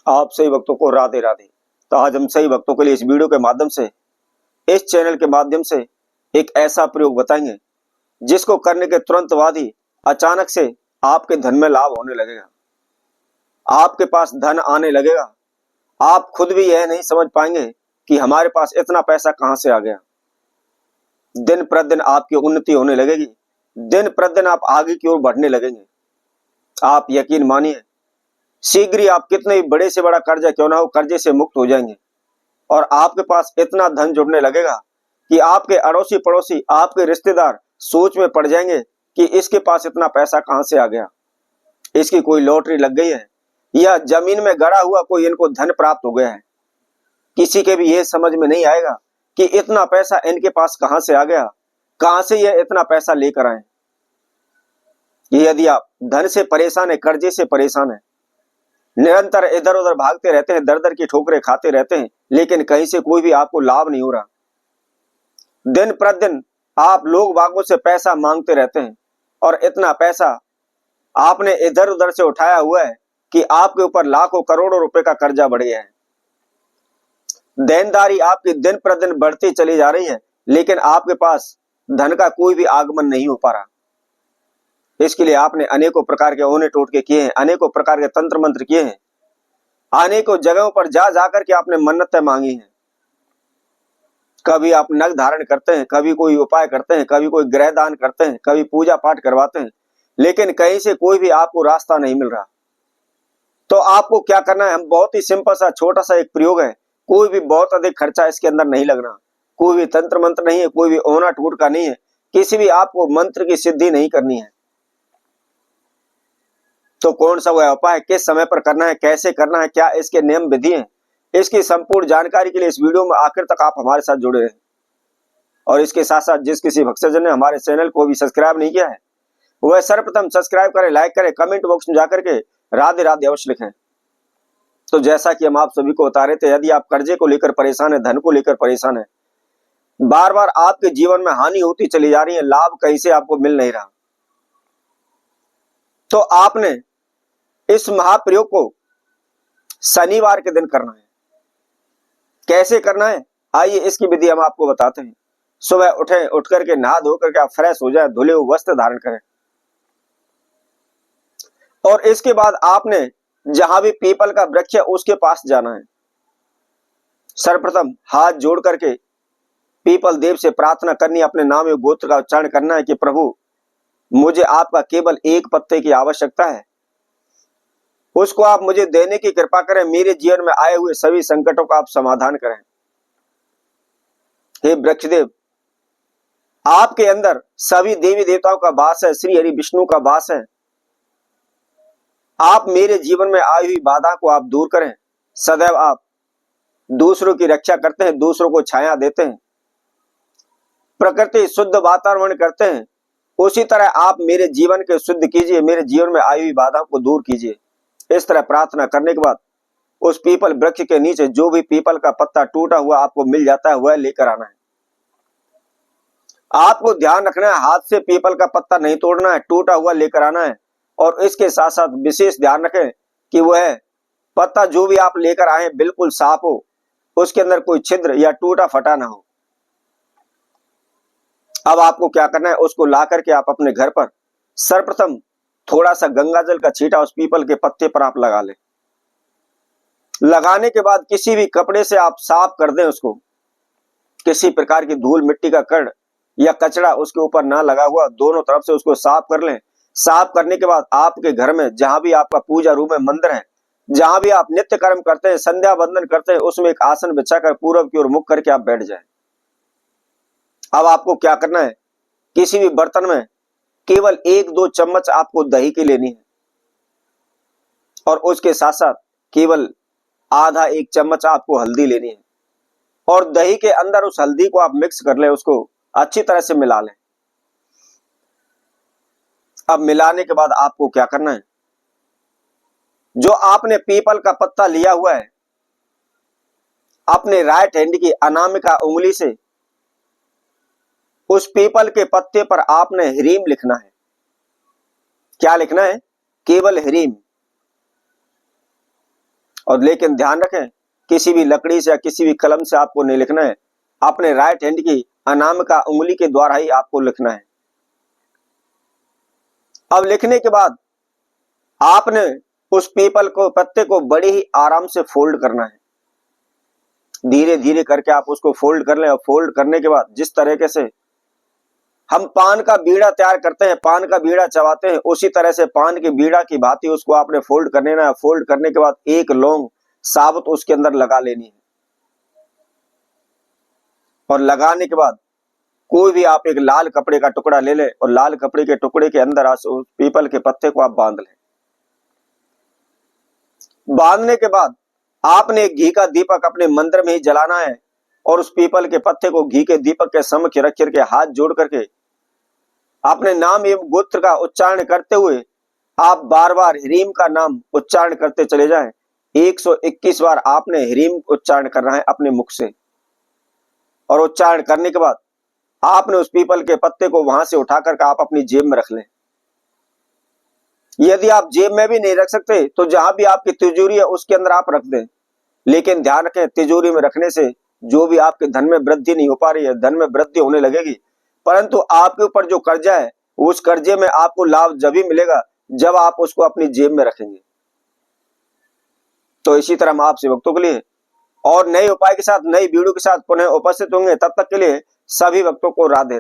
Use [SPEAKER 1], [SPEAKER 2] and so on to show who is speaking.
[SPEAKER 1] आप सही भक्तों को राधे राधे। तो आज हम सही भक्तों के लिए इस वीडियो के माध्यम से, इस चैनल के माध्यम से एक ऐसा प्रयोग बताएंगे जिसको करने के तुरंत बाद ही अचानक से आपके धन में लाभ होने लगेगा, आपके पास धन आने लगेगा। आप खुद भी यह नहीं समझ पाएंगे कि हमारे पास इतना पैसा कहां से आ गया। दिन प्रतिदिन आपकी उन्नति होने लगेगी, दिन प्रतिदिन आप आगे की ओर बढ़ने लगेंगे। आप यकीन मानिए, शीघ्र ही आप कितने भी बड़े से बड़ा कर्जा क्यों ना हो, कर्जे से मुक्त हो जाएंगे और आपके पास इतना धन जुड़ने लगेगा कि आपके अड़ोसी पड़ोसी, आपके रिश्तेदार सोच में पड़ जाएंगे कि इसके पास इतना पैसा कहां से आ गया, इसकी कोई लॉटरी लग गई है या जमीन में गड़ा हुआ कोई इनको धन प्राप्त हो गया है। किसी के भी यह समझ में नहीं आएगा कि इतना पैसा इनके पास कहां से आ गया, कहां से यह इतना पैसा लेकर आए। यदि आप धन से परेशान है, कर्जे से परेशान है, निरंतर इधर उधर भागते रहते हैं, दर दर की ठोकरें खाते रहते हैं, लेकिन कहीं से कोई भी आपको लाभ नहीं हो रहा। दिन प्रतिदिन आप लोग बागों से पैसा मांगते रहते हैं और इतना पैसा आपने इधर उधर से उठाया हुआ है कि आपके ऊपर लाखों करोड़ों रुपए का कर्जा बढ़ गया है। देनदारी आपकी दिन प्रतिदिन बढ़ती चली जा रही है, लेकिन आपके पास धन का कोई भी आगमन नहीं हो पा रहा। इसके लिए आपने अनेकों प्रकार के ओने टोटके किए हैं, अनेकों प्रकार के तंत्र मंत्र किए हैं, अनेकों जगहों पर जा जाकर के आपने मन्नतें मांगी हैं। कभी आप नग धारण करते हैं, कभी कोई उपाय करते हैं, कभी कोई ग्रह दान करते हैं, कभी पूजा पाठ करवाते हैं, लेकिन कहीं से कोई भी आपको रास्ता नहीं मिल रहा। तो आपको क्या करना है, हम बहुत ही सिंपल सा छोटा सा एक प्रयोग है, कोई भी बहुत अधिक खर्चा इसके अंदर नहीं लगना, कोई भी तंत्र मंत्र नहीं है, कोई भी ओना टोटका नहीं है, किसी भी आपको मंत्र की सिद्धि नहीं करनी है। तो कौन सा वह उपाय किस समय पर करना है, कैसे करना है, क्या इसके नियम विधि हैं, इसकी संपूर्ण जानकारी के लिए इस वीडियो में आखिर तक आप हमारे साथ जुड़े रहें। और इसके साथ साथ जिस किसी भक्तजन ने हमारे चैनल को भी सब्सक्राइब नहीं किया है, वह सर्वप्रथम सब्सक्राइब करें, लाइक करें, कमेंट बॉक्स में जाकर के राधे राधे अवश्य लिखें। तो जैसा कि हम आप सभी को बता रहे थे, यदि आप कर्जे को लेकर परेशान है, धन को लेकर परेशान है, बार बार आपके जीवन में हानि होती चली जा रही है, लाभ कहीं से आपको मिल नहीं रहा, तो आपने इस महाप्रयोग को शनिवार के दिन करना है। कैसे करना है, आइए इसकी विधि हम आपको बताते हैं। सुबह उठें, उठ करके नहा धो करके आप फ्रेश हो जाए, धुले हुए वस्त्र धारण करें और इसके बाद आपने जहां भी पीपल का वृक्ष है उसके पास जाना है। सर्वप्रथम हाथ जोड़ करके पीपल देव से प्रार्थना करनी, अपने नाम एवं गोत्र का उच्चारण करना है कि प्रभु मुझे आपका केवल एक पत्ते की आवश्यकता है, उसको आप मुझे देने की कृपा करें, मेरे जीवन में आए हुए सभी संकटों का आप समाधान करें। हे वृक्षदेव, आपके अंदर सभी देवी देवताओं का वास है, श्री हरि विष्णु का वास है, आप मेरे जीवन में आई हुई बाधा को आप दूर करें। सदैव आप दूसरों की रक्षा करते हैं, दूसरों को छाया देते हैं, प्रकृति शुद्ध वातावरण करते हैं, उसी तरह आप मेरे जीवन के शुद्ध कीजिए, मेरे जीवन में आई हुई बाधा को दूर कीजिए। इस तरह प्रार्थना करने के बाद उस पीपल वृक्ष के नीचे जो भी पीपल का पत्ता टूटा हुआ आपको मिल जाता है वह लेकर आना है। आपको ध्यान रखना है, हाथ से पीपल का पत्ता नहीं तोड़ना है, टूटा हुआ लेकर आना है। और इसके साथ साथ विशेष ध्यान रखें कि वह पत्ता जो भी आप लेकर आए बिल्कुल साफ हो, उसके अंदर कोई छिद्र या टूटा फटा ना हो। अब आपको क्या करना है, उसको ला करके आप अपने घर पर सर्वप्रथम थोड़ा सा गंगा जल का छींटा उस पीपल के पत्ते पर आप लगा लें। लगाने के बाद किसी भी कपड़े से आप साफ कर दें उसको, किसी प्रकार की धूल मिट्टी का कण या कचरा उसके ऊपर ना लगा हुआ, दोनों तरफ से उसको साफ कर लें। साफ करने के बाद आपके घर में जहां भी आपका पूजा रूम है, मंदिर है, जहां भी आप नित्य कर्म करते हैं, संध्या बंदन करते हैं, उसमें एक आसन बिछाकर पूरब की ओर मुख करके आप बैठ जाएं। अब आपको क्या करना है, किसी भी बर्तन में केवल 1-2 चम्मच आपको दही की लेनी है और उसके साथ साथ केवल आधा 1 चम्मच आपको हल्दी लेनी है और दही के अंदर उस हल्दी को आप मिक्स कर लें, उसको अच्छी तरह से मिला लें। अब मिलाने के बाद आपको क्या करना है, जो आपने पीपल का पत्ता लिया हुआ है, अपने राइट हैंड की अनामिका उंगली से उस पीपल के पत्ते पर आपने ह्रीम लिखना है। क्या लिखना है, केवल ह्रीम। और लेकिन ध्यान रखें, किसी भी लकड़ी से या किसी भी कलम से आपको नहीं लिखना है, अपने राइट हैंड की अनामिका उंगली के द्वारा ही आपको लिखना है। अब लिखने के बाद आपने उस पीपल को पत्ते को बड़े ही आराम से फोल्ड करना है। धीरे धीरे करके आप उसको फोल्ड कर लें और फोल्ड करने के बाद जिस तरीके से हम पान का बीड़ा तैयार करते हैं, पान का बीड़ा चबाते हैं, उसी तरह से पान की बीड़ा की भांति उसको आपने फोल्ड कर लेना है। फोल्ड करने के बाद एक लौंग साबुत उसके अंदर लगा लेनी है और लगाने के बाद कोई भी आप एक लाल कपड़े का टुकड़ा ले लें और लाल कपड़े के टुकड़े के अंदर उस पीपल के पत्ते को आप बांध लें। बांधने के बाद आपने एक घी का दीपक अपने मंदिर में ही जलाना है और उस पीपल के पत्ते को घी के दीपक के समक्ष रख करके हाथ जोड़ करके अपने नाम एवं गोत्र का उच्चारण करते हुए आप बार बार ह्रीम का नाम उच्चारण करते चले जाएं। 121 बार आपने ह्रीम उच्चारण करना है अपने मुख से और उच्चारण करने के बाद आपने उस पीपल के पत्ते को वहां से उठाकर के आप अपनी जेब में रख लें। यदि आप जेब में भी नहीं रख सकते तो जहां भी आपकी तिजोरी है उसके अंदर आप रख दें, लेकिन ध्यान रखें तिजोरी में रखने से जो भी आपके धन में वृद्धि नहीं हो पा रही है, धन में वृद्धि होने लगेगी, परंतु आपके ऊपर जो कर्जा है उस कर्जे में आपको लाभ जब ही मिलेगा जब आप उसको अपनी जेब में रखेंगे। तो इसी तरह हम आपसे भक्तों के लिए और नए उपाय के साथ नई वीडियो के साथ पुनः उपस्थित होंगे। तब तक के लिए सभी भक्तों को राधे।